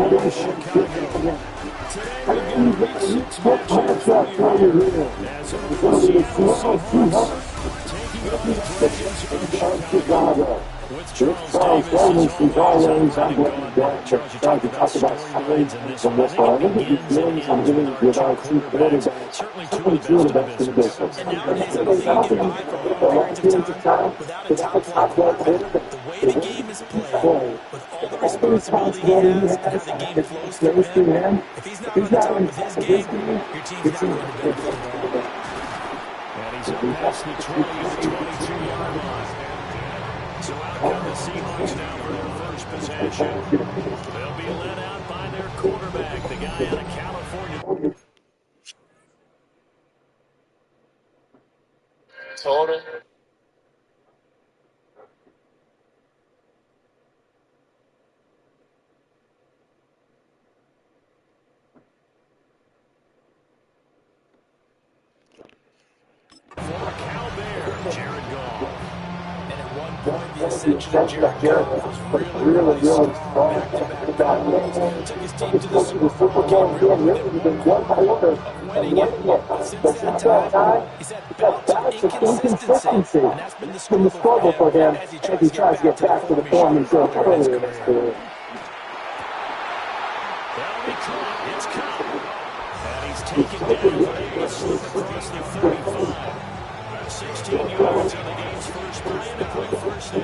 Chicago. Today we've got a week 6 matchups for you as the Seattle Seahawks taking on the Dragons from Chicago. With Charles Davis, he's always on the Charles to talk about storylines in this one. I think it begins and ends with our two quarterbacks. Certainly two of the best in the business. And nowadays in the league, and for long periods of time, without a top quarterback, the way the game is played, with all the responsibility he has as the game flows through him, if he's not on top of his game, your team's not going to be able to win. And he's up past the 20 or 22-yard line. So out come the Seahawks now for their first possession. They'll be led out by their quarterback, the guy out of California. Total. Former Cal Bear, Jared Goff. And at one point, the ascension of Jared Goff was really strong. Back-to-back wins, took his team to the Super Bowl, became really within 1 quarter of winning it. But since that time, he's had bouts of inconsistency, and that's been the struggle for him as he tries to get back to the form he showed earlier in his career. That'll be caught. It's caught. And he's taken down across the 35. 16 yards on the game's first play and a quick first down.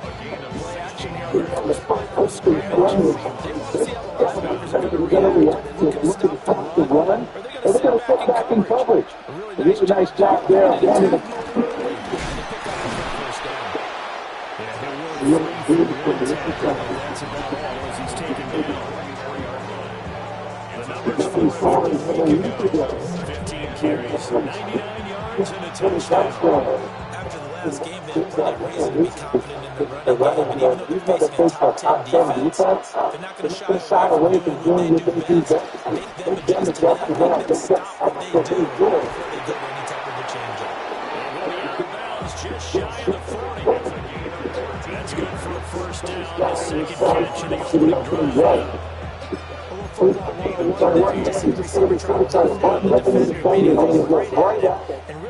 Again, a play action here on the first part of scrimmage. They will see how the linebackers are going to react. Look at the top to run. Or they're going to sit back in coverage. A really nice job there. And pick up that first down. Yeah, he'll work free from the tackle. That's about all as he's taken down. The numbers for him. 15 carries, 99 yards, and a touchdown. After the last game, they have plenty of reason to be confident in the running game. And even though they're facing a top 10 defense, they're not going to shy away from doing what they do best. Make them adjust to that, make them stop what they do before they get any type of a change up. Just shy of the 40. That's good for a first down. The second catch of the opening drive.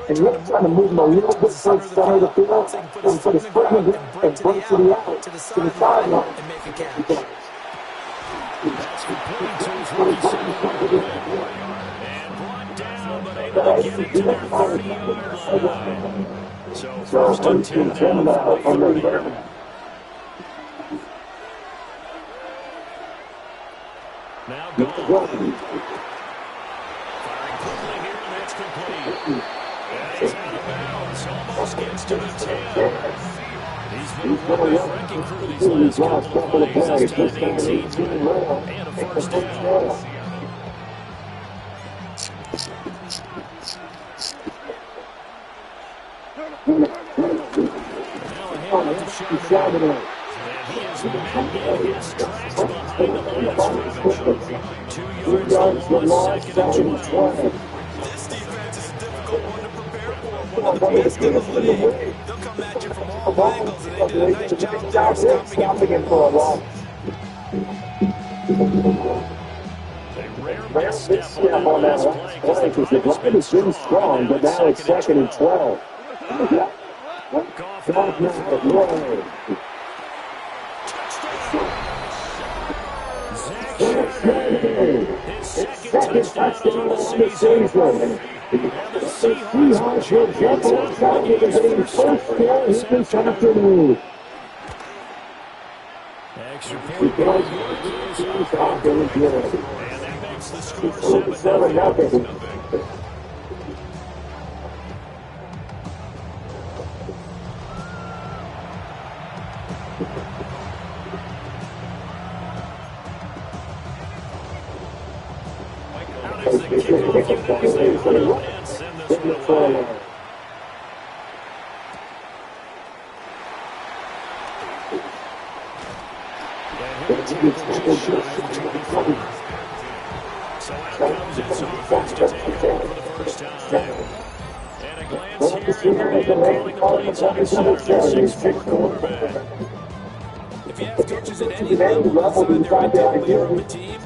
And really trying to move him a little bit towards the center of the field and put his foot in and break to the out, to the sideline, and make a catch. That's complete to his rookie center. And brought down, but able to get it to their 30-yard line. So first and 10 now from the 30. Now go. Firing quickly here, and that's complete. And he's out of bounds. Almost gets to the 10. He's been one of the wrecking crew these last couple of plays. This time 18 and a first down. Now a hand to Charbonnet. He is met in his tracks behind the line of scrimmage. 2 yards on the second and 20. This defense is a difficult one to prepare for. One of the best in the league. They'll come at you from all angles, and they do a nice job stopping him for a while. They rarely step on that last play because the line is really strong, but now it's second and 12. Goff now. His second touchdown of the season. And the Seahawks will get to the first down this afternoon. Extra point by Yorkers. And that makes the score 7-0. Out is the kickoff unit as they run and send this one away. And he'll take just shy of 25. So out comes its offense to take over for the first time. And a glance here at Gary calling the plays on his 6'4" quarterback. If if you have coaches at any level decide they're ideally from a team,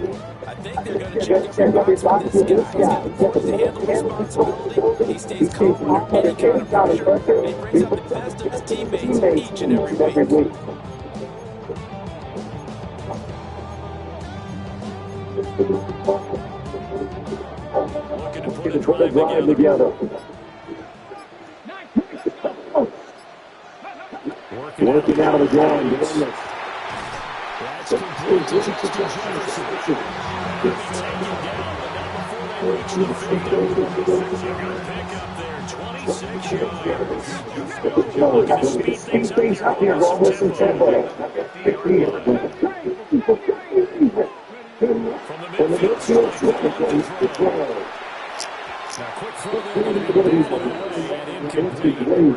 I think they're going to check every box with this guy. He's poised to handle responsibility. He stays calm under any kind of pressure, and he brings out the best of his teammates each and every week. Looking to put a drive together. Working out of the ground. That's complete to Justin Jefferson. He'll be taken down, but not before they reach the 50. Pick up there, 26 yards. Looking to speed things up here, Roll some tempo. from the midfield. Now, quick throw there, going to be batted away and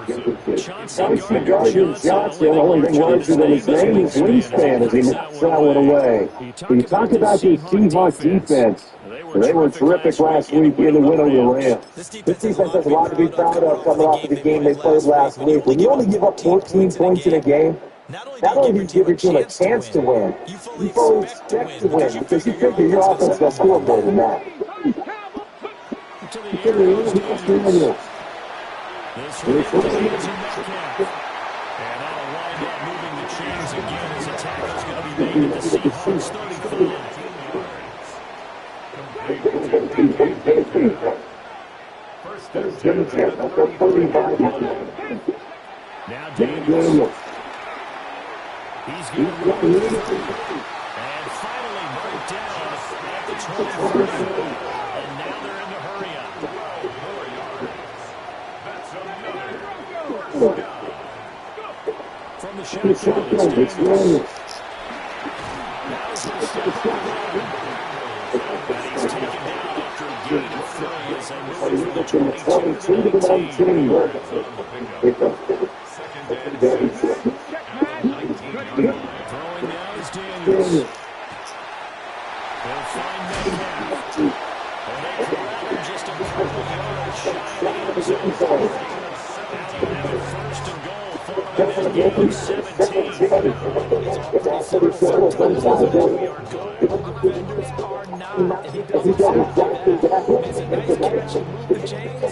incomplete. Chauncey Gardner Johnson, only thing larger than his name is wingspan as he knocks that one away. You talk about the Seahawks defense. They were terrific last week in the win over the Rams. This defense has a lot to be proud of coming off of the game they played last week. When you only give up 14 points in a game, not only do you give your team a chance to win, you fully expect to win because you figure your offense will score more than that. To the air goes Daniels. This will be to Metcalf. And that'll wind up moving the chains again as a tackle's going to be made at the Seahawks 35. Now Daniels. He's going to move. And finally brought down at the 23. And now they're in the hurry up. From the shotgun, it's Daniels. And he's taken down after a gain of 3 as they move from the 22 to the 19. Throwing now is Daniels. They'll find Metcalf. And they corral just a couple yards shy of the end zone. Now they have a first and goal for them at the game of 17. It's a pretty simple fact to understand that we are good. Defenders are not. And he does exactly that. Makes a nice catch and move the chains.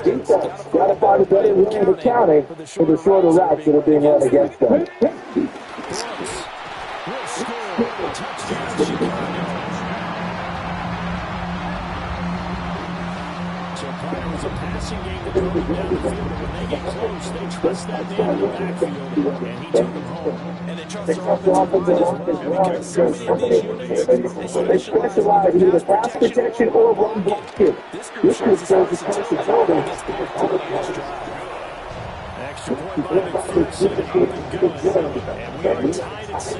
Defense Got to find a better way of accounting for the shorter routes that are being run against them. Brooks will score. Touchdown, Chicago. So part it was a passing game to throw them down the field, but when they get close, they trust that man in the backfield, and he took them home. And they trust their offensive line, and because so many of these units, They specialize in either pass protection or run blocking. this group shows the versatility against the extra. Extra point by McPherson, up and good, and we are tied at 7.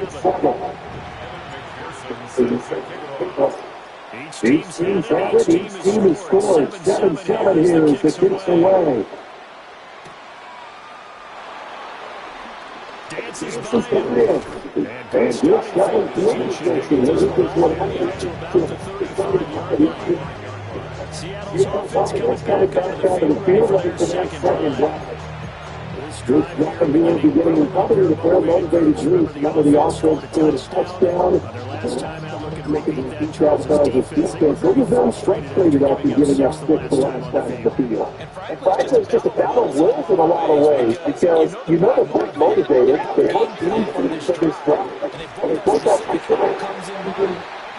Each team's had it. Each team has scored 7-7 here as the kicks away. Dances by him. And goes to about the 35-yard line. Seattle's offense comes back onto the field for their second drive. This drive here beginning with the motivated group. Some of the offense scored a touchdown. Their last time out looking to repeat that Charles defense. They were very frustrated after giving up 6 the last time in the field. And frankly, it's just a battle of wills in a lot of ways because you know they're pretty motivated. They want to do each other's job. And if both control comes in,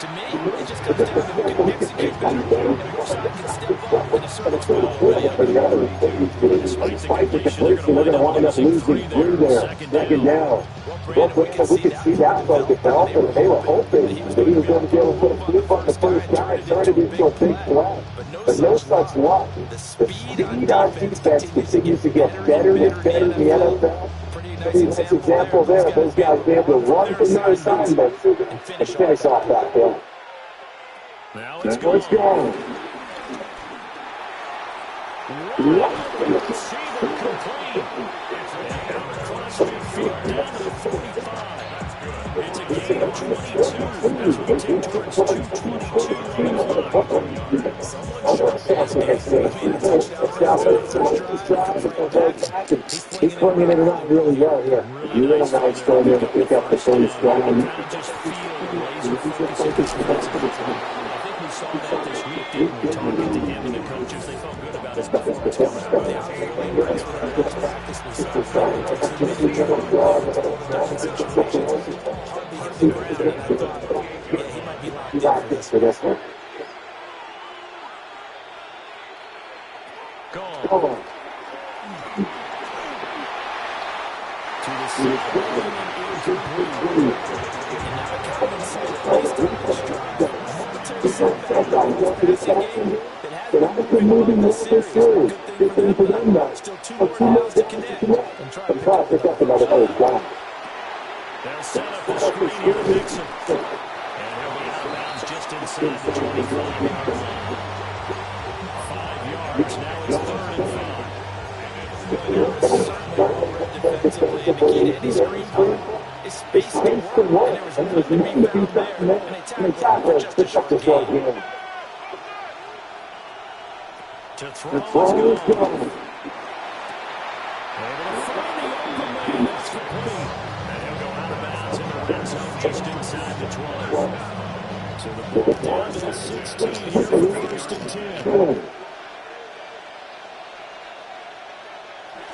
to me, it just comes down to who can execute better. And which side can step up when the circle's going way up. Despite the completion, they're going to wind up losing 3 there. Second down. Well, we could see that from the Dolphins. They were hoping that he was going to be able to put a flip on the first guy and turn it into a big play. But no such luck. The speed on defense continues to get better and better in the NFL. Pretty nice example there. Those guys be able to run from their assignments and finish off that play. Now let's go. Let's go. Receiver complete. And across midfield down to the 45. It's a gain of 22 as we take towards 222. Someone short the extra point touchdown. He flips He's swinging it around really well here. Really nice throw there to pick up the first down. Just feel laser focused defensively. I think we saw that this week, didn't we? Talking to him and the coaches, they felt good about his performance coming out of the game. Impressed with our last practice. We saw Frank take some mid-control different situations. Hardly hit the ground. Yeah, he might be locked in for this one. Gone. To the second, incomplete. Moving this through. Good thing for them now. Still 2 more downs to connect and try to pick up another first down. They'll set up the screen here to Mixon. And he'll be out of bounds just inside the 25-yard line. 5 yards. Now it's 3rd and 5. defensively indicated any screen play is space to work, and there was room to be found there, and they tackled for just a short game. To throw is good. Able to find the open man. It's complete. And he'll go out of bounds in the red zone just inside the 12. So the ball down to the 16 here for 1st and 10.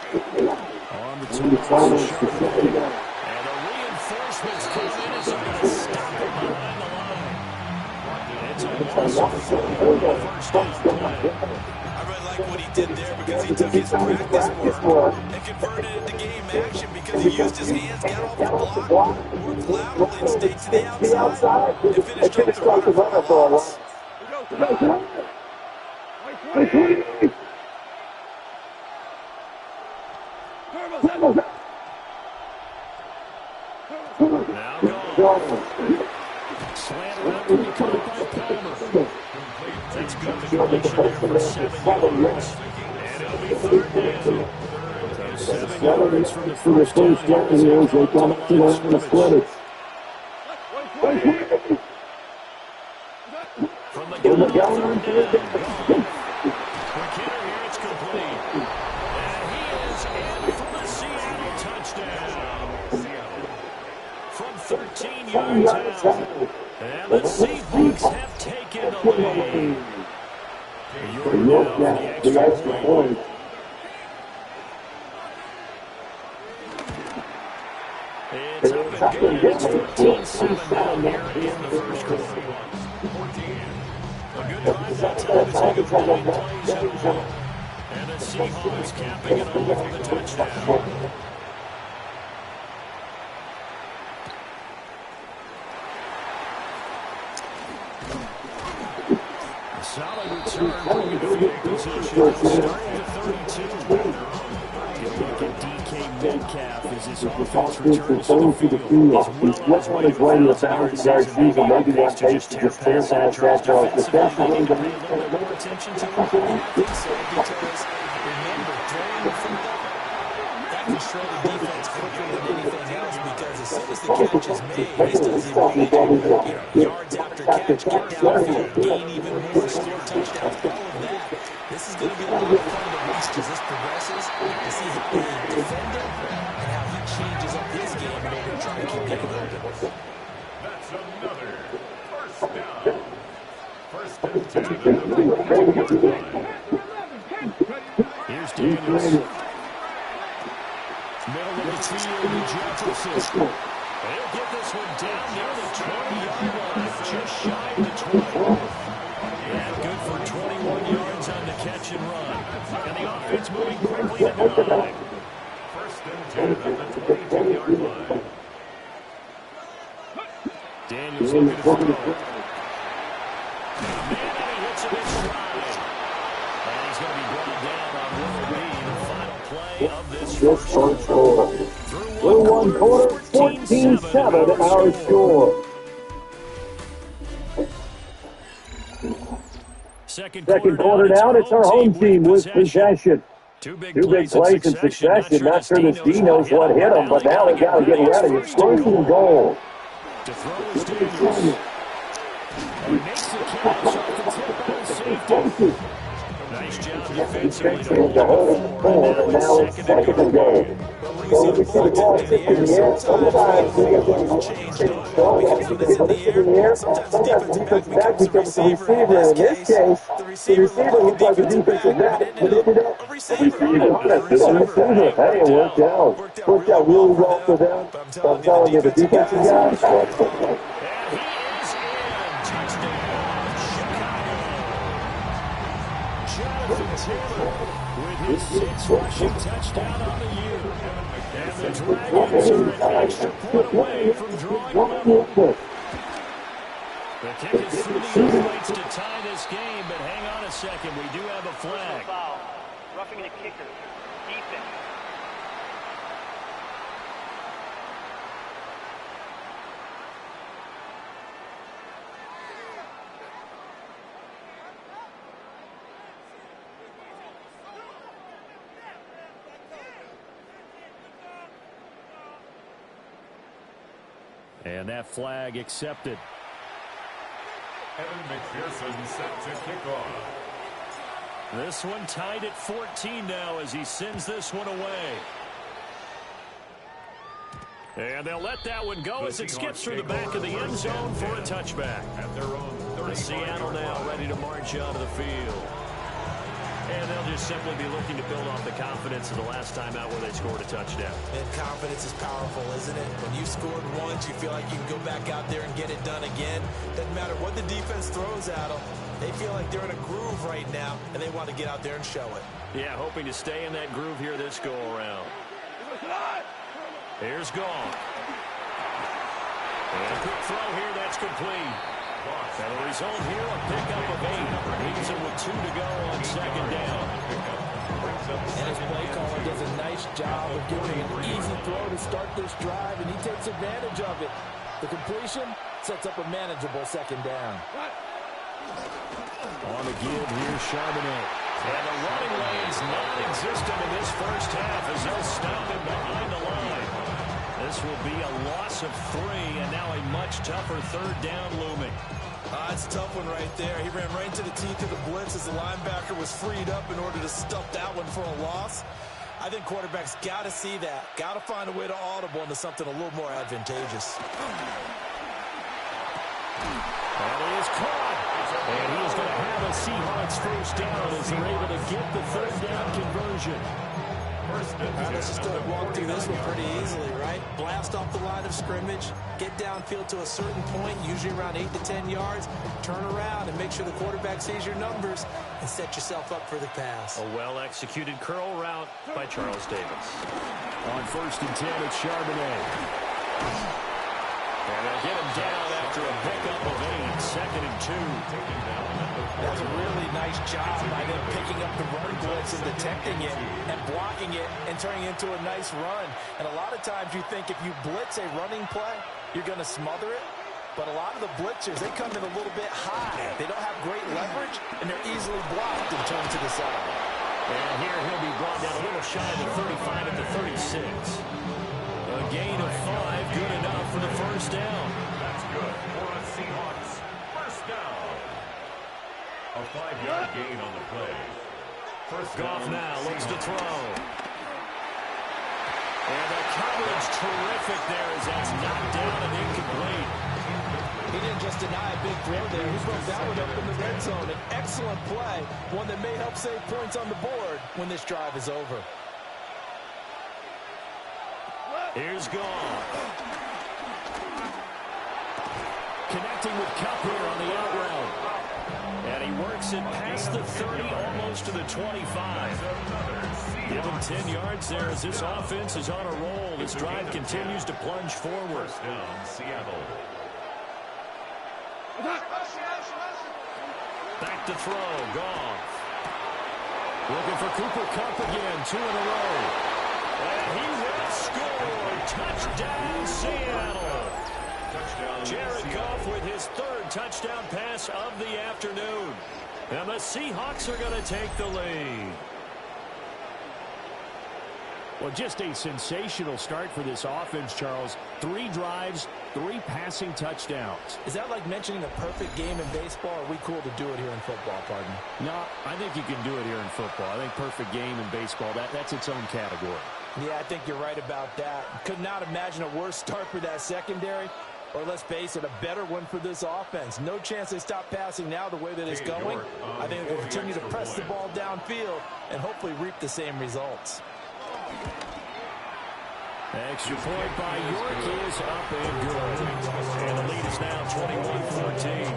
On the 2 and the reinforcements come in as they're going to stop him behind the line. It's a loss of 4 on the first down. I really like what he did there because he took his practice work and converted it into game action because he used his hands, got off the block, worked laterally and stayed to the outside and finished off the run for a loss. Now gone. Slant around to be caught by Palmer. That's good completion there for 7 yards. And it'll be 3rd down. 7 yards from the first down. They come up to the line of scrimmage. From the gun. Quick hitter here. It's complete. And he is in for the Seattle touchdown. From 13 yards out. And the Seahawks have taken the lead. You're now the extra point. It's up and good. It's 14-7 down here in the first quarter. A good drive that time to take a point plays out. And the Seahawks capping it off with a touchdown. A solid return from the field position. Starting to 32. You look at DK Metcalf as his offense returns to the field. He's just on his way to 1,000-yard season. Maybe one takes to just stand past that charge. Especially More attention to him? I think so, because remember, throwing the football, that can show the defense quicker than anything else, because as soon as the catch is made, this doesn't even yards after catch, get downfield, gain even more, score touchdowns, all of that. This is going to be a lot of fun to watch as this progresses, to see the defender and how he changes up his game in order to try to keep getting open. That's another first down. First and 10. Here's Daniels. Middle of the field to Jefferson. They'll get this one down near the 20-yard line, just shy of the 20. And good for 21 yards on the catch and run. And the offense moving quickly to drive. First and 10 at the 22-yard line. Daniels looking to throw. Man, and he hits him in stride. And he's going to be brought down on what will be the final play of this first quarter. Through one quarter, 14-7 our score. Second quarter down, it's our home team with possession. Two big plays in succession. Not sure this D knows what hit them, but now they got to get ready. It's first and goal. To throw is Daniels. And he makes the catch off the tip of his safety. Nice job defensively to hold him to 4, and now it's second and goal. But when you see the ball tipped in the air, sometimes things change. Because when it's in the air, sometimes the defensive back becomes the receiver. In this case, the receiver looked like a defensive back, but ended up a receiver. Hey, it worked out. Worked out really well for them. I'm telling you, the defensive guys. And he is in. Touchdown, Chicago. Jonathan Taylor with his 6th rushing touchdown on the year. And the Dragons are an extra point away from drawing level. The kick is through the uprights to tie this game, but hang on a second. We do have a flag. Foul. Roughing the kicker. Defense. And that flag accepted. Evan McPherson set to kick off. This one tied at 14 now as he sends this one away. And they'll let that one go as it skips through the back of the end zone for a touchback. At their own 35 Seattle now ready to march onto the field. And they'll just simply be looking to build off the confidence of the last time out where they scored a touchdown. And confidence is powerful, isn't it? When you scored once, you feel like you can go back out there and get it done again. Doesn't matter what the defense throws at them. They feel like they're in a groove right now, and they want to get out there and show it. Yeah, hoping to stay in that groove here this go-around. Here's Gone. And a quick throw here, that's complete. And the result here, a pickup of 8. Leaves him with 2 to go on second down. And his play caller does a nice job of giving an easy throw to start this drive, and he takes advantage of it. The completion sets up a manageable second down. On the give, here's Charbonnet. And the running lane's non-existent in this first half as they'll stop him behind the line. This will be a loss of 3, and now a much tougher third down looming. It's a tough one right there. He ran right into the teeth of the blitz as the linebacker was freed up in order to stuff that one for a loss. I think quarterbacks got to see that. Got to find a way to audible into something a little more advantageous. And he is caught. And he is going to have a Seahawks first down as they're able to get the third down conversion. Let's just walk through this one pretty easily, right? Blast off the line of scrimmage, get downfield to a certain point, usually around 8 to 10 yards, turn around and make sure the quarterback sees your numbers and set yourself up for the pass. A well-executed curl route by Charles Davis. On 1st and 10, it's Charbonnet. And they'll get him down after a pickup of 8, 2nd and 2. That's a really nice job by them picking up the run blitz and detecting it and blocking it and turning it into a nice run. And a lot of times you think if you blitz a running play, you're going to smother it. But a lot of the blitzers, they come in a little bit high. They don't have great leverage, and they're easily blocked and turned to the side. And here he'll be brought down a little shy of the 35 at the 36. A gain of 5, good enough for the first down. That's good for a Seahawks first down. A 5-yard gain on the play. First Goff down, now looks to Seahawks. throw. And the coverage terrific there as that's knocked down and incomplete. He didn't just deny a big throw there. He broke that one up in the red zone. An excellent play, one that may help save points on the board when this drive is over. Here's Goff. Connecting with Kupp here on the out route. And he works it past the 30, almost to the 25. Give him 10 yards there as this offense is on a roll. This drive continues to plunge forward. First down, Seattle. Back to throw, Goff. Looking for Cooper Kupp again, 2 in a row. And he will score. Touchdown, Seattle. Touchdown, Jared Seattle. Goff with his 3rd touchdown pass of the afternoon. And the Seahawks are going to take the lead. Well, just a sensational start for this offense, Charles. 3 drives, 3 passing touchdowns. Is that like mentioning a perfect game in baseball, or are we cool to do it here in football, pardon? No, I think you can do it here in football. I think perfect game in baseball, that's its own category. Yeah, I think you're right about that. Could not imagine a worse start for that secondary, or let's face it, a better one for this offense. No chance they stop passing now the way that it's going. I think they'll continue to press the ball downfield and hopefully reap the same results. Extra point by York is up and good. And the lead is now 21-14.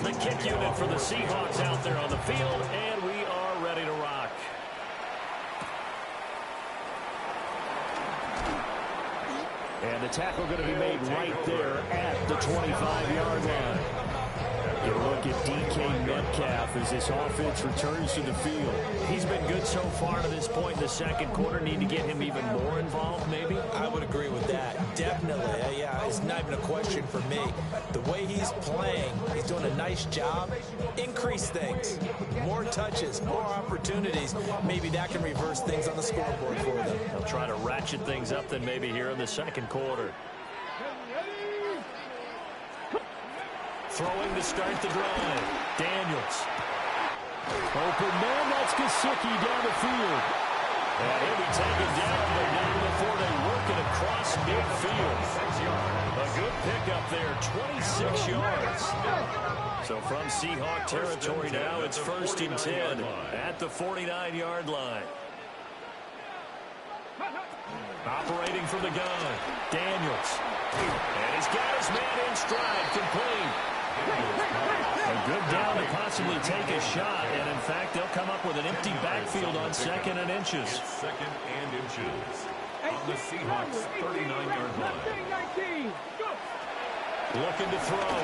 The kick unit for the Seahawks out there on the field, and we are ready to rock. And the tackle going to be made right there at the 25-yard line. Get a look at DK Metcalf as this offense returns to the field. He's been good so far to this point in the second quarter. Need to get him even more involved, maybe? I would agree with that. Definitely. Yeah, it's not even a question for me. The way he's playing, he's doing a nice job. Increase things. More touches, more opportunities. Maybe that can reverse things on the scoreboard for them. They'll try to ratchet things up then maybe here in the second quarter. Throwing to start the drive. Daniels. Open man, that's Gesicki down the field. And he'll be taken down, but not before they work it across midfield. A good pickup there, 26 yards. So from Seahawk territory now, it's 1st and 10 at the 49-yard line. Operating from the gun, Daniels. And he's got his man in stride, complete. A good down to possibly take a shot, and in fact, they'll come up with an empty backfield on 2nd and inches. 2nd and inches on the Seahawks 39-yard line. Looking to throw.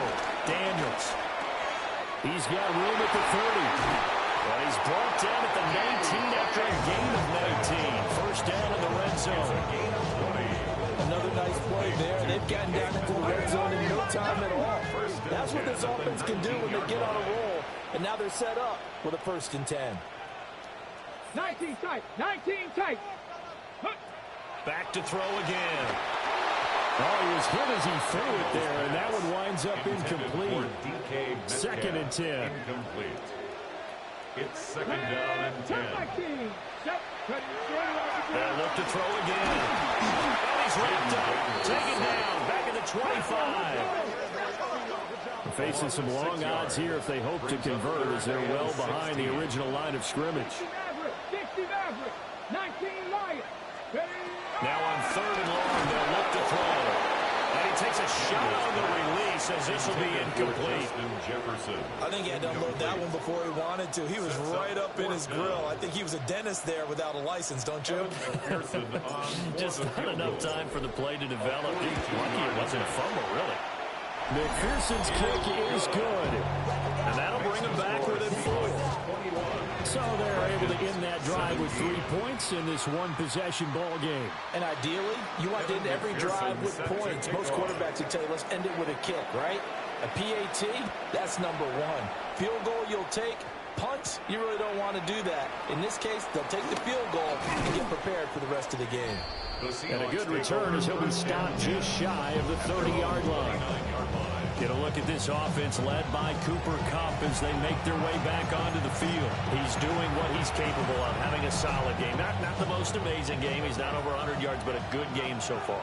Daniels. He's got room at the 30. But he's brought down at the 19 after a gain of 19. 1st down in the red zone. Another nice play there. They've gotten down into the red zone in no time at all. That's what this offense can do when they get on a roll. And now they're set up with a 1st and 10. 19 tight. 19 tight. Back to throw again. Oh, he was hit as he threw it there, and that one winds up incomplete. 2nd and 10. Incomplete. It's 2nd down and 10. They'll look to throw again. And he's wrapped up. Taken down. Back at the 25. They're facing some long odds here if they hope to convert, as they're well behind the original line of scrimmage. Now on 3rd and long, they'll look to throw. And he takes a shot on the release as this will be incomplete. I think he had to unload that one before he wanted to. He was right up in his grill. I think he was a dentist there without a license, don't you? Just not enough time for the play to develop. Lucky it wasn't a fumble, really. McPherson's kick is good. And that'll bring him back within 4. So they're able to end that drive with 3 points in this one-possession ball game. And ideally, you want to end every drive with points. Most quarterbacks would tell you, let's end it with a kick, right? A PAT, that's number 1. Field goal you'll take. Punts, you really don't want to do that. In this case, they'll take the field goal and get prepared for the rest of the game. And a good return as he'll be stopped just shy of the 30-yard line. Get a look at this offense led by Cooper Kupp as they make their way back onto the field. He's doing what he's capable of, having a solid game. Not the most amazing game. He's not over 100 yards, but a good game so far.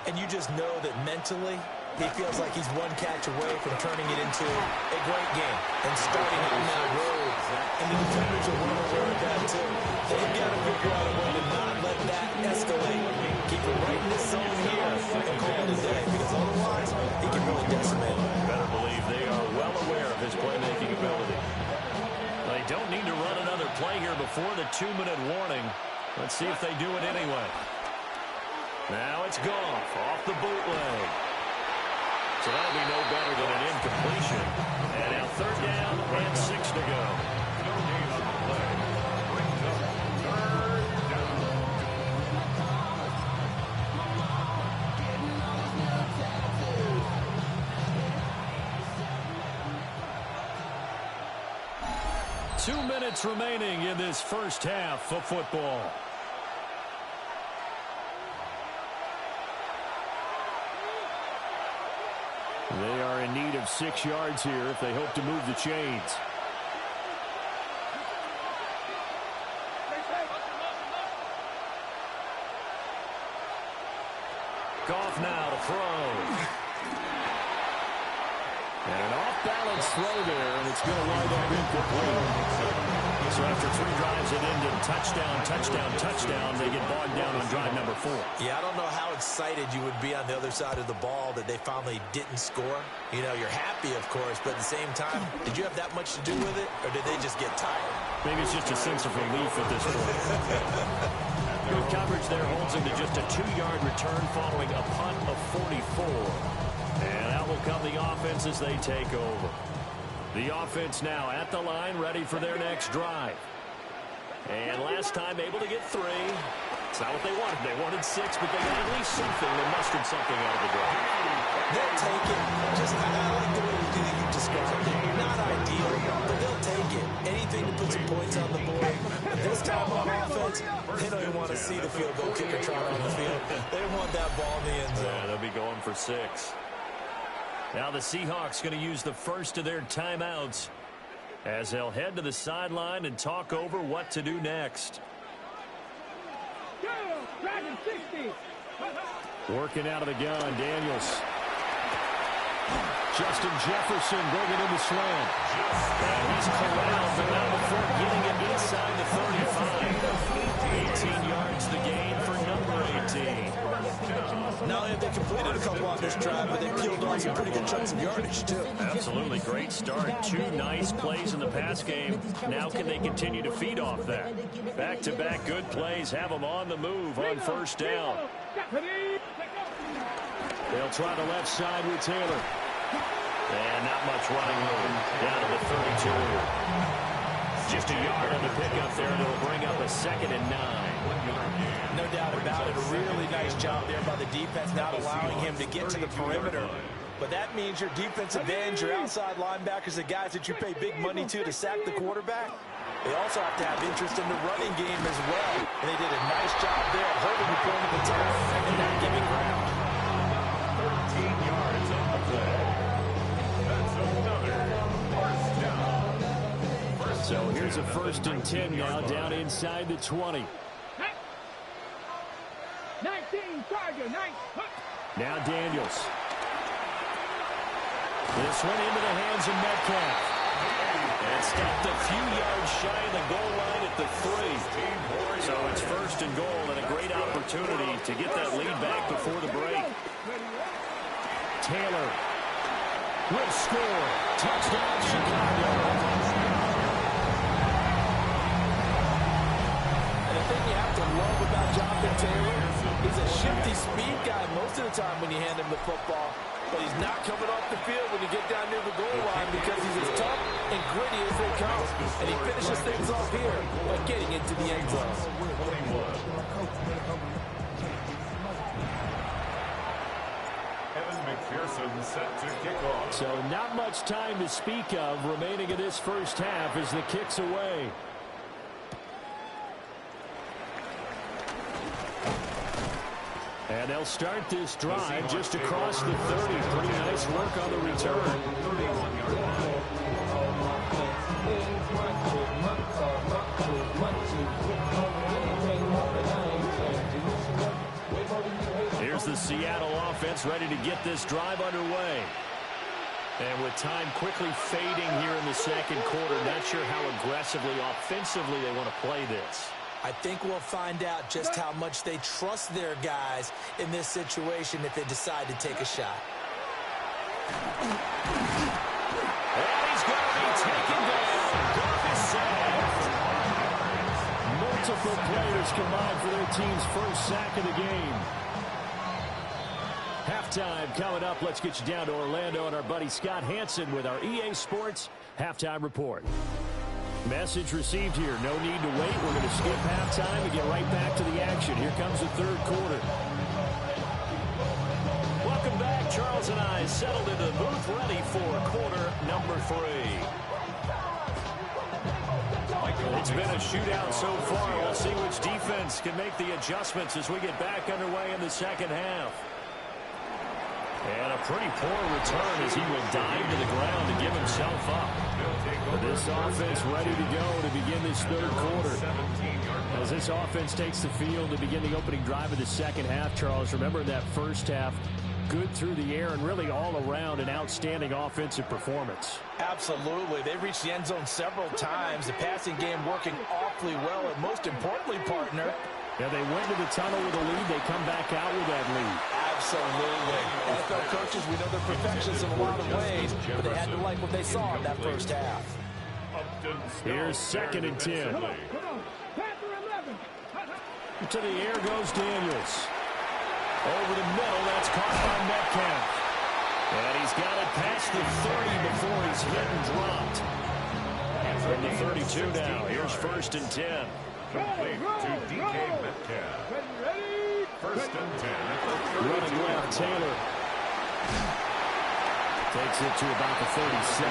And you just know that mentally, he feels like he's one catch away from turning it into a great game and starting on that road. And the defenders are well aware of that, too. They've got to figure out a way to not let that escalate. Keep it right in this zone here and call it a day, because otherwise, he can really decimate him. Better believe they are well aware of his playmaking ability. They don't need to run another play here before the 2-minute warning. Let's see if they do it anyway. Now it's Goff off the bootleg. So that'll be no better than an incompletion. And now 3rd down and 6 to go. No gain on the play. Brings up 3rd 2 minutes remaining in this first half of football. They are in need of 6 yards here if they hope to move the chains. Goff now to throw. And an off-balance throw there, and it's going to wind up incomplete. So after 3 drives that ended touchdown, touchdown, touchdown, they get bogged down on drive number 4. Yeah, I don't know how excited you would be on the other side of the ball that they finally didn't score. You know, you're happy, of course, but at the same time, did you have that much to do with it, or did they just get tired? Maybe it's just a sense of relief at this point. Good coverage there holds him to just a 2-yard return following a punt of 44. And out will come the offense as they take over. The offense now at the line, ready for their next drive. And last time able to get 3. It's not what they wanted. They wanted 6, but they got at least something. They mustered something out of the drive. They'll take it. Just I like the way you described it. Not ideal, but they'll take it. Anything to put some points on the board. This time on offense, they don't even want to see the field goal kicker trying on the field. They want that ball in the end zone. Yeah, they'll be going for 6. Now the Seahawks going to use the first of their timeouts as they'll head to the sideline and talk over what to do next. Dragon 60. Working out of the gun, Daniels. Justin Jefferson bringing in the slam. And he's corralled, but now before getting it inside the 35. 18 yards the gain for number 18. Not only have they completed a couple on this drive, but they peeled off some pretty good chunks of yardage, too. Absolutely. Great start. 2 nice plays in the pass game. Now can they continue to feed off that? Back-to-back good plays have them on the move on first down. They'll try the left side with Taylor. And not much running room. Down to the 32. Just a yard on the pickup there, and it'll bring up a 2nd and 9. No doubt about it. A really nice job there by the defense, not allowing him to get to the perimeter. But that means your defensive ends, your outside linebackers, the guys that you pay big money to sack the quarterback, they also have to have interest in the running game as well. And they did a nice job there of holding the point of attack and not giving ground. 13 yards on the play. That's another first down. So here's a 1st and 10 now, down inside the 20. 19, Tiger, 9. Now Daniels. This one into the hands of Metcalf. And stopped a few yards shy of the goal line at the 3. So it's 1st and goal and a great opportunity to get that lead back before the break. Taylor will score. Touchdown, Chicago. And the thing you have to love about Jonathan Taylor, he's a shifty speed guy most of the time when you hand him the football. But he's not coming off the field when you get down near the goal line because he's as tough and gritty as they come. And he finishes things off here by getting into the end zone. Evan McPherson set to kick off. So not much time to speak of remaining in this first half as the kick's away. And they'll start this drive just across the 30. Pretty nice work on the return. 31-yard line. Here's the Seattle offense ready to get this drive underway. And with time quickly fading here in the second quarter, not sure how aggressively, offensively they want to play this. I think we'll find out just how much they trust their guys in this situation if they decide to take a shot. And he's going to be taken down. Goff is sacked. Multiple players combined for their team's first sack of the game. Halftime coming up. Let's get you down to Orlando and our buddy Scott Hanson with our EA Sports Halftime Report. Message received here. No need to wait. We're going to skip halftime and get right back to the action. Here comes the third quarter. Welcome back. Charles and I settled into the booth ready for quarter number 3. It's been a shootout so far. We'll see which defense can make the adjustments as we get back underway in the second half. And a pretty poor return as he will dive to the ground to give himself up. But this offense ready to go to begin this third quarter. As this offense takes the field to begin the opening drive of the second half, Charles, remember that first half, good through the air and really all around an outstanding offensive performance. Absolutely. They reached the end zone several times. The passing game working awfully well. And most importantly, partner, yeah, they went to the tunnel with a lead. They come back out with that lead. Absolutely. NFL coaches, we know they're perfectionists in a lot of ways, but they had to like what they saw in that first half. Here's 2nd and 10. Come on. Panther 11. To the air goes Daniels. Over the middle, that's caught by Metcalf. And he's got it past the 30 before he's hit and dropped. From the 32 now, here's 1st and 10. Complete to DK Metcalf. Ready? 1st and 10. Running left, Taylor. Takes it to about the 37.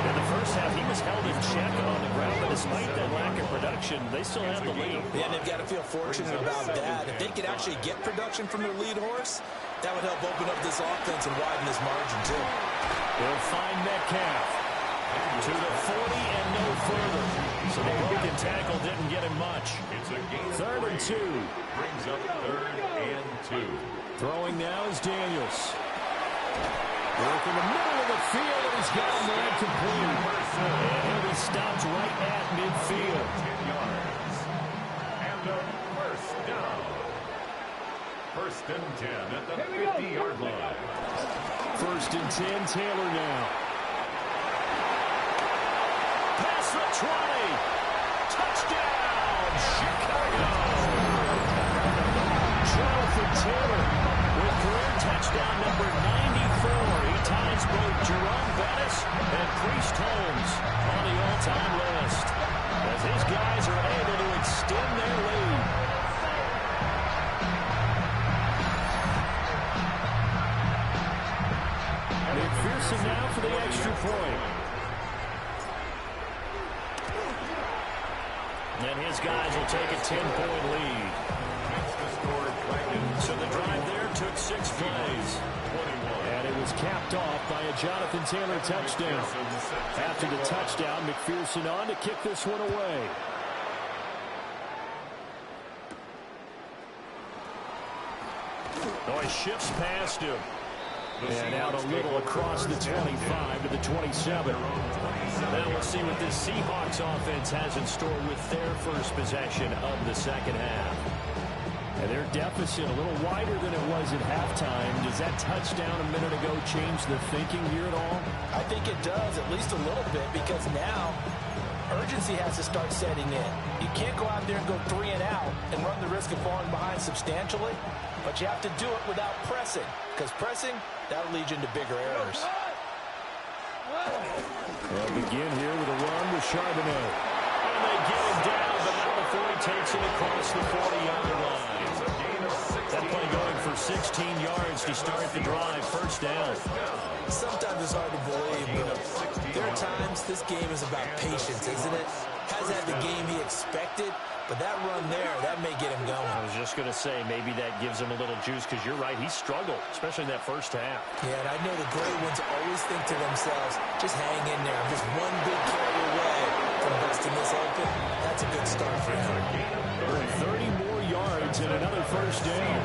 In the first half, he was held in check on the ground, but despite that lack of production, they still have the lead. Yeah, and they've got to feel fortunate about that. If they could actually get production from their lead horse, that would help open up this offense and widen this margin, too. They'll find Metcalf to the 40 and no further. So the broken tackle didn't get him much. It's a gain 3rd and 2. Brings up 3rd and 2. Throwing now is Daniels. Work in the middle of the field, and he's got him right complete. And he'll be stopped right at midfield. 10 yards. And a 1st down. 1st and 10 at the 50-yard line. 1st and 10, Taylor now. Pass the 20. Touchdown, Chicago. Jonathan Taylor with career touchdown number 94. He ties both Jerome Bettis and Priest Holmes on the all-time list as his guys are able to extend their lead. McPherson now for the extra point. And his guys will take a 10-point lead. So the drive there took 6 plays. And it was capped off by a Jonathan Taylor touchdown. After the touchdown, McPherson on to kick this one away. Oh, he shifts past him. And out a little across the 25 to the 27. Now we'll see what this Seahawks offense has in store with their first possession of the second half. And their deficit a little wider than it was at halftime. Does that touchdown a minute ago change the thinking here at all? I think it does, at least a little bit, because now urgency has to start setting in. You can't go out there and go 3 and out and run the risk of falling behind substantially, but you have to do it without pressing, because pressing, that'll lead you into bigger errors. They'll begin here with a run with Charbonnet. And they get him down, but not before he takes it across the 40-yard line. That play going for 16 yards to start the drive. 1st down. Sometimes it's hard to believe, but there are times this game is about patience, isn't it? Has had the game he expected, but that run there, that may get him going. I was just going to say, maybe that gives him a little juice, because you're right, he struggled, especially in that first half. Yeah, and I know the great ones always think to themselves, just hang in there. I'm just one big carry away from busting this open. That's a good start for him. 30 more yards and another 1st down.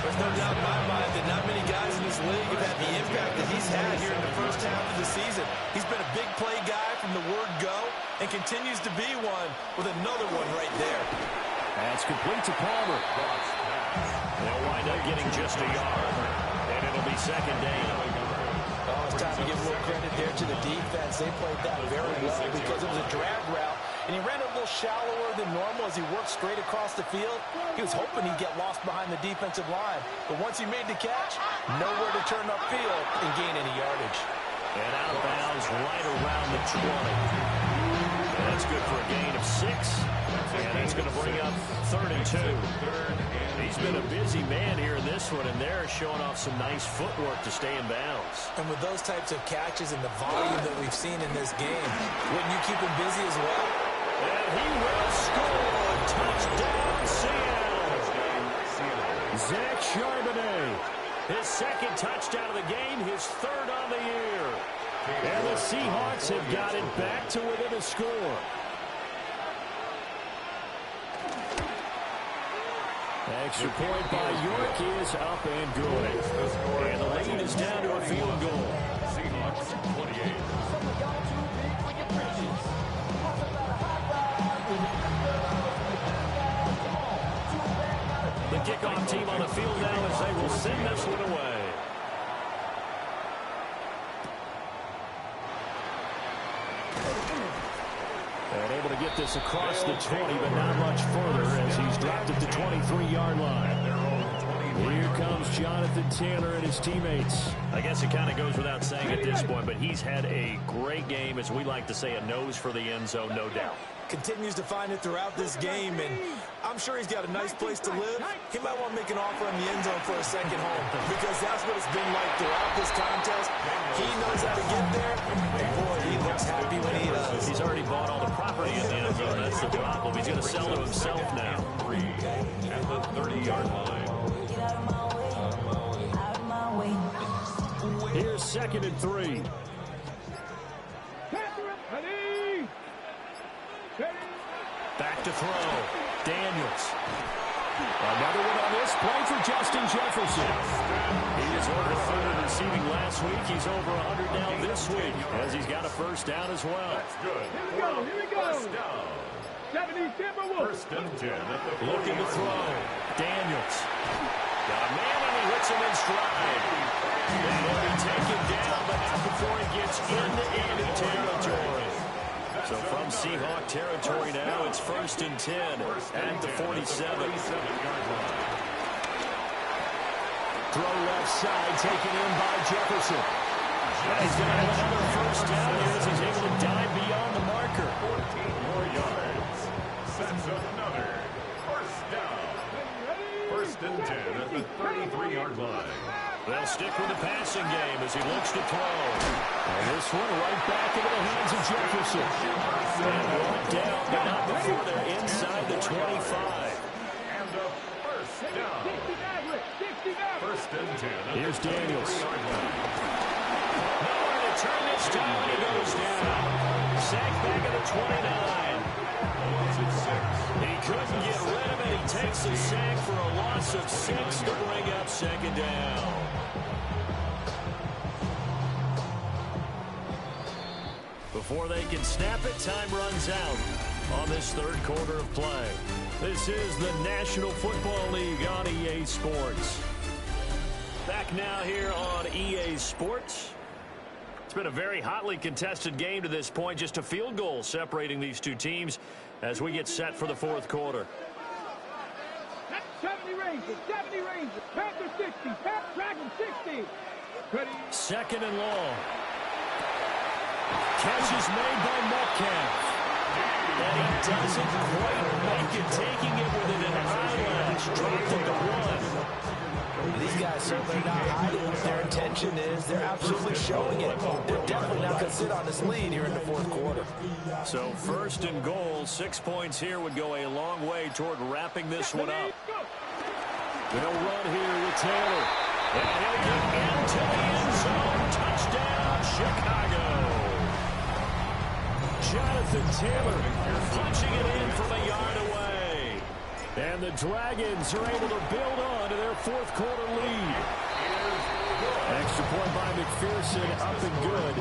There's no doubt in my mind that not many guys in this league have had the impact that he's had here in the first half of the season. He's been a big play guy from the word go and continues to be one with another one right there. That's complete to Palmer. They'll wind up getting just a yard, and it'll be 2nd down. Oh, it's time to give a little credit there to the defense. They played that very well because it was a drag route, and he ran a little shallower than normal as he worked straight across the field. He was hoping he'd get lost behind the defensive line, but once he made the catch, nowhere to turn upfield and gain any yardage. And out of bounds right around the 20. And that's good for a gain of 6. And that's going to bring up 3rd and 2. He's been a busy man here in this one, and they're showing off some nice footwork to stay in bounds. And with those types of catches and the volume that we've seen in this game, wouldn't you keep him busy as well? And he will score. Touchdown, Seattle. Zach Charbonnet, his second touchdown of the game, his third on the year. And the Seahawks have got it back to within a score. Extra point by York is up and good. And the lead is down to a field goal. Seahawks 28. The kickoff team on the field now as they will send this one away. And able to get this across the 20, but not much further as he's dropped at the 23-yard line. Here comes Jonathan Taylor and his teammates. I guess it kind of goes without saying at this point, but he's had a great game, as we like to say, a nose for the end zone, no doubt. Continues to find it throughout this game, and I'm sure he's got a nice place to live. He might want to make an offer in the end zone for a second home, because that's what it's been like throughout this contest. He knows how to get there, and boy, he looks happy when he does. He's already bought all the property in the end zone. That's the problem. He's going to sell to himself now. At the 30-yard line. Here's 2nd and 3. Back to throw. Daniels. Another one on this play for Justin Jefferson. He was over 100 receiving last week. He's over 100 now this week as he's got a first down as well. That's good. Here we go. First down. 70 Timberwolves. First and 10 at the 40. Looking to throw. Daniels. Got a man and he hits him in stride. And he'll be taken down, but not before he gets into enemy territory. So from Seahawk territory now, it's 1st and 10 at the 47. Throw left side, taken in by Jefferson. And he's going to have another first down here as he's able to dive beyond the marker. 14 more yards. Sets up another first down. 1st and 10 at the 33-yard line. They'll stick with the passing game as he looks to throw. And this one right back into the hands of Jefferson. And brought down, but not before they're inside the 25. And a first down. 1st and 10. Here's Daniels. Nowhere to turn this time, and he goes down. Sack back at the 29. He couldn't get rid of it. He takes the sack for a loss of 6 to bring up 2nd down. Before they can snap it, time runs out on this 3rd quarter of play. This is the National Football League on EA Sports. Back now here on EA Sports. It's been a very hotly contested game to this point. Just a field goal separating these two teams as we get set for the 4th quarter. 70 Rangers, 70 Rangers. Panther 60, Dragon 60. Ready. 2nd and long. Catch is made by Metcalf. And he doesn't quite make it, taking it within an eyelash. Dropped it to 1. These guys certainly not hiding what their intention is. They're absolutely showing it. They're definitely not going to sit on this lead here in the 4th quarter. So 1st and goal, 6 points here would go a long way toward wrapping this one up. They'll run here with Taylor. And he'll get into the end zone. Touchdown, Chicago. Jonathan Taylor punching it in from a yard away. And the Dragons are able to build on to their 4th quarter lead. Extra point by McPherson, up and good.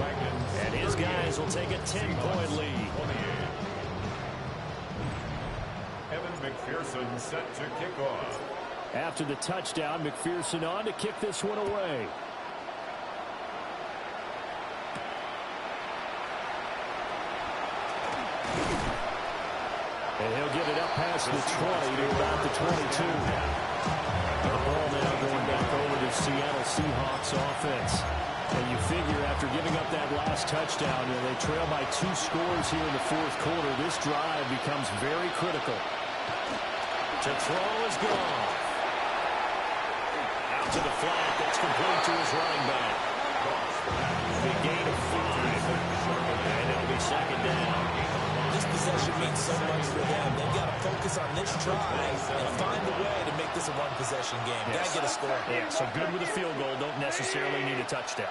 And his guys will take a 10-point lead. Evan McPherson set to kick off. After the touchdown, McPherson on to kick this one away. And he'll get it up past the 20 to about the 22. The ball now going back over to Seattle Seahawks offense. And you figure after giving up that last touchdown, they trail by 2 scores here in the 4th quarter. This drive becomes very critical. To throw is gone. Out to the flat. That's complete to his running back. Big gain of 5. And it'll be 2nd down. This possession means means so much for them. They've got to focus on this drive and find a way to make this a one-possession game. Got to get a score. Yeah, so good with a field goal. Don't necessarily need a touchdown.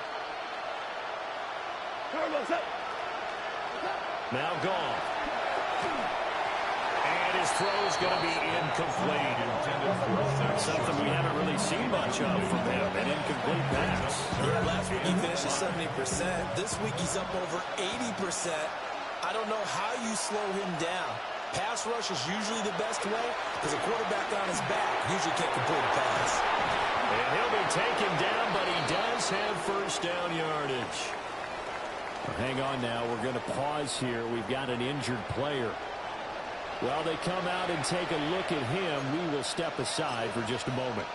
Now gone. And his throw is going to be incomplete. Something we haven't really seen much of from him, an incomplete pass. Yeah, last week he finished at 70%. This week he's up over 80%. I don't know how you slow him down. Pass rush is usually the best way because a quarterback on his back usually can't complete a pass. And he'll be taken down, but he does have first down yardage. Hang on now. We're going to pause here. We've got an injured player. While they come out and take a look at him, we will step aside for just a moment.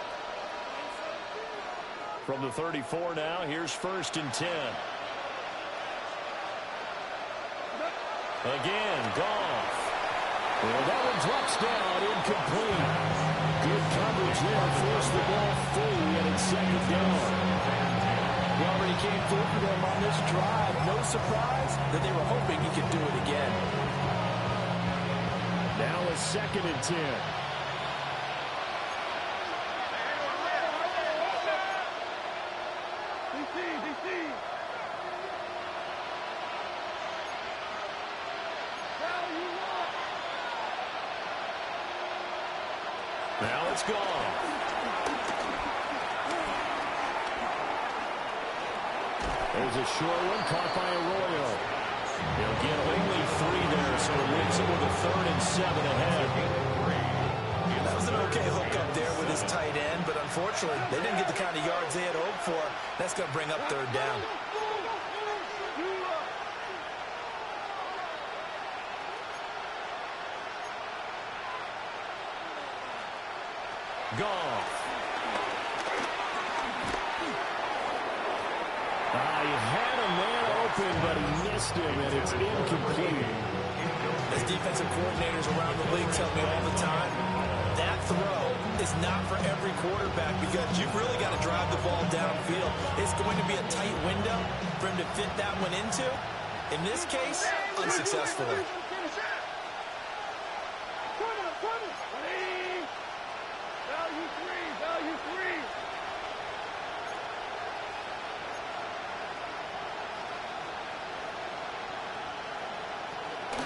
From the 34 now, here's 1st and 10. Again, Goff. Well, that one drops down, incomplete. Good coverage there, forced the ball free, and it's 2nd down. Robert, he came through for them on this drive. No surprise that they were hoping he could do it again. Now a 2nd and 10. Now it's gone. There's a short one caught by Arroyo. He'll get only 3 there, so it leaves him with a 3rd and 7 ahead. That was an okay hook up there with his tight end, but unfortunately, they didn't get the kind of yards they had hoped for. That's going to bring up 3rd down. Goff. He had a man open, but he missed him, and it's incomplete. As defensive coordinators around the league tell me all the time, that throw is not for every quarterback because you've really got to drive the ball downfield. It's going to be a tight window for him to fit that one into. In this case, unsuccessfully.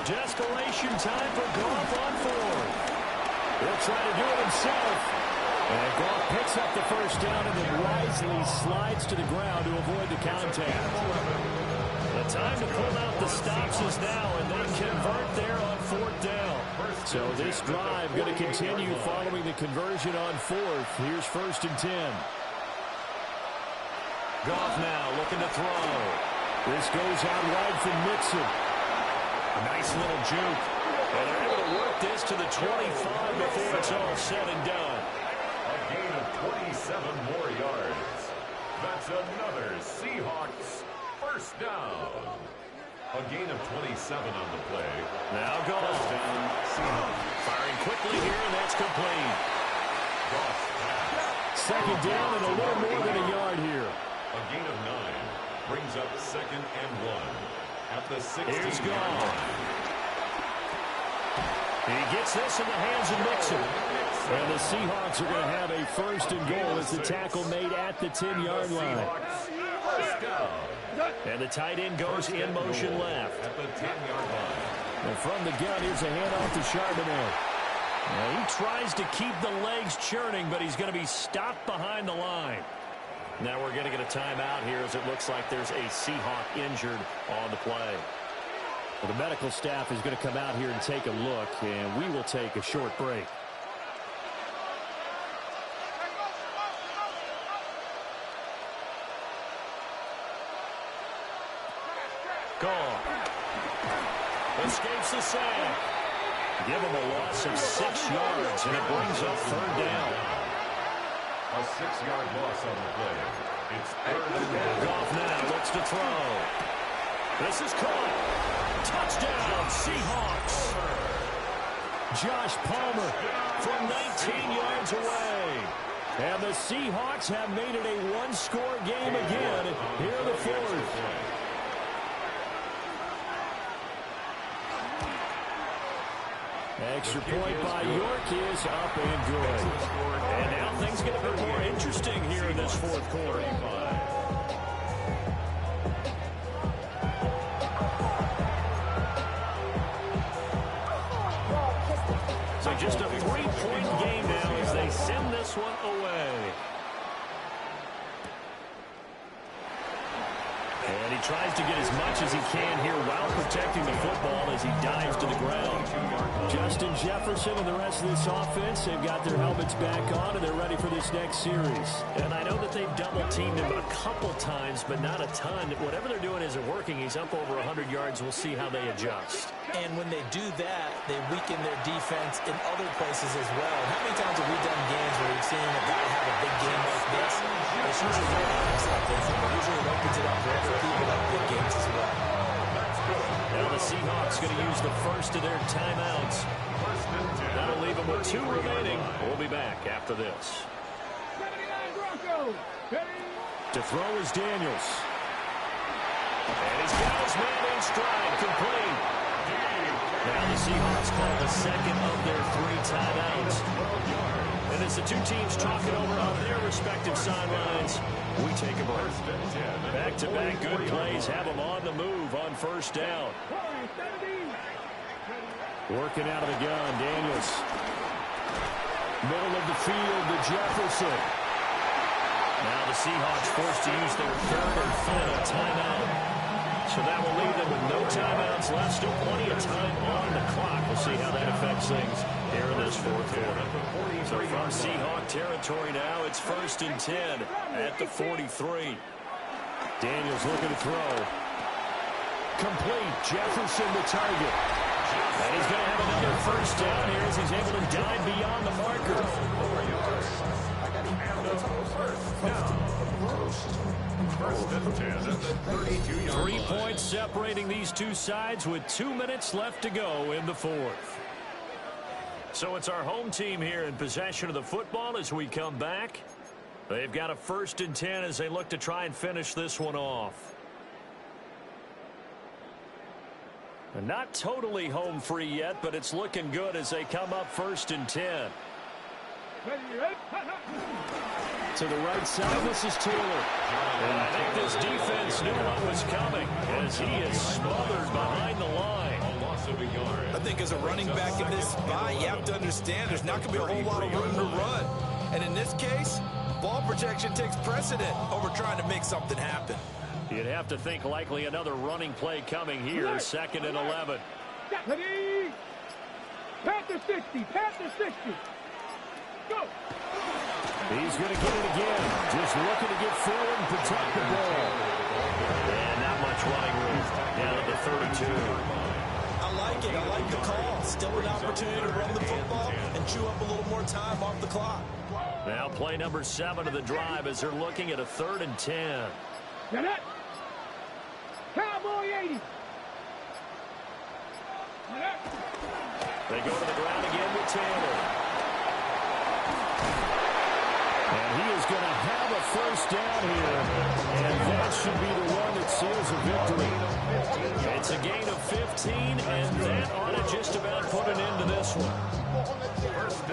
Desperation time for Goff on 4th. He'll try to do it himself. And Goff picks up the first down and then wisely slides to the ground to avoid the contact. The time to pull out the stops is now, and they convert there on 4th down. So this drive going to continue following the conversion on 4th. Here's 1st and 10. Goff now looking to throw. This goes out wide for Mixon. Nice little juke. And they're able to work this to the 25 before it's all said and done. A gain of 27 more yards. That's another Seahawks first down. A gain of 27 on the play. Now Goff. First down, Seahawks. Firing quickly here, and that's complete. Goff pass. 2nd down and a little more than a yard here. A gain of 9 brings up 2nd and 1. At the 16. Here's Goff. He gets this in the hands of Mixon. And the Seahawks are going to have a 1st and goal as the tackle made at the 10-yard line. And the tight end goes in motion left. At the 10-yard line. And from the gun, here's a handoff to Charbonnet. Now he tries to keep the legs churning, but he's going to be stopped behind the line. Now we're going to get a timeout here as it looks like there's a Seahawk injured on the play. Well, the medical staff is going to come out here and take a look, and we will take a short break. Goff escapes the sack. Give him a loss of 6 yards, and it brings up 3rd down. A 6-yard loss on the play. It's 3rd and goal. Goff now looks to throw. This is caught. Touchdown, Seahawks. Josh Palmer from 19 yards away. And the Seahawks have made it a one-score game again here in the 4th. Extra point by York is up and good. And now things get a bit more interesting here in this fourth quarter. So just a 3-point game now as they send this one away. And he tries to get as much as he can here while protecting the football as he dives to the ground. Justin Jefferson and the rest of this offense, they've got their helmets back on and they're ready for this next series. And I know that they've double-teamed him a couple times, but not a ton. Whatever they're doing isn't working. He's up over 100 yards. We'll see how they adjust. And when they do that, they weaken their defense in other places as well. How many times have we done games where we've seen a guy have a big game like this? It's usually very himself, but usually it opens it up for other people that have big games as well. Now the Seahawks going to use the first of their timeouts. That'll leave them with 2 remaining. We'll be back after this. 79 Broncos. To throw is Daniels. And he's got his man in stride, complete. Now the Seahawks call the second of their 3 timeouts. And as the two teams talking over on their respective sidelines, we take a break. Back-to-back good plays have them on the move on first down. Working out of the gun, Daniels. Middle of the field to Jefferson. Now the Seahawks forced to use their 3rd and final timeout. So that will leave them with no timeouts left. Still plenty of time on the clock. We'll see how that affects things here in this fourth quarter. So from Seahawk territory now, it's 1st and 10 at the 43. Daniels looking to throw. Complete. Jefferson the target. And he's going to have another first down here as he's able to dive beyond the marker. First and 10 at the 32-yard 3 line. points separating these two sides with 2 minutes left to go in the fourth. So it's our home team here in possession of the football as we come back. They've got a 1st and 10 as they look to try and finish this one off. And not totally home free yet, but it's looking good as they come up 1st and 10. To the right side, this is Taylor. And I think this defense knew what was coming as he is smothered behind the line. A loss of a yard. I think as a running back in this spot, you have to understand there's not going to be a whole lot of room to run. And in this case, ball protection takes precedent over trying to make something happen. You'd have to think likely another running play coming here, 2nd and 11. Panther 60, Panther 60. Go. He's going to get it again. Just looking to get forward and protect the ball. And not much running room down at the 32. I like it. I like the call. Still an opportunity to run the football and chew up a little more time off the clock. Now play number 7 of the drive as they're looking at a 3rd and 10. Get it. Cowboy 80. They go to the ground again with Taylor. And he is going to have a first down here. And that should be the one that seals a victory. It's a gain of 15, and that ought to just about put an end to this one.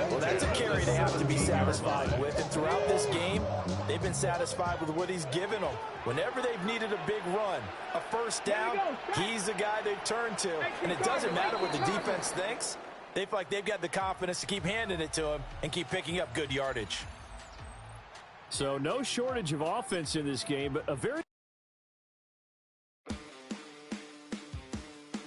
Well, that's a carry they have to be satisfied with. And throughout this game, they've been satisfied with what he's given them. Whenever they've needed a big run, a first down, he's the guy they've turned to. And it doesn't matter what the defense thinks. They feel like they've got the confidence to keep handing it to him and keep picking up good yardage. So no shortage of offense in this game, but a very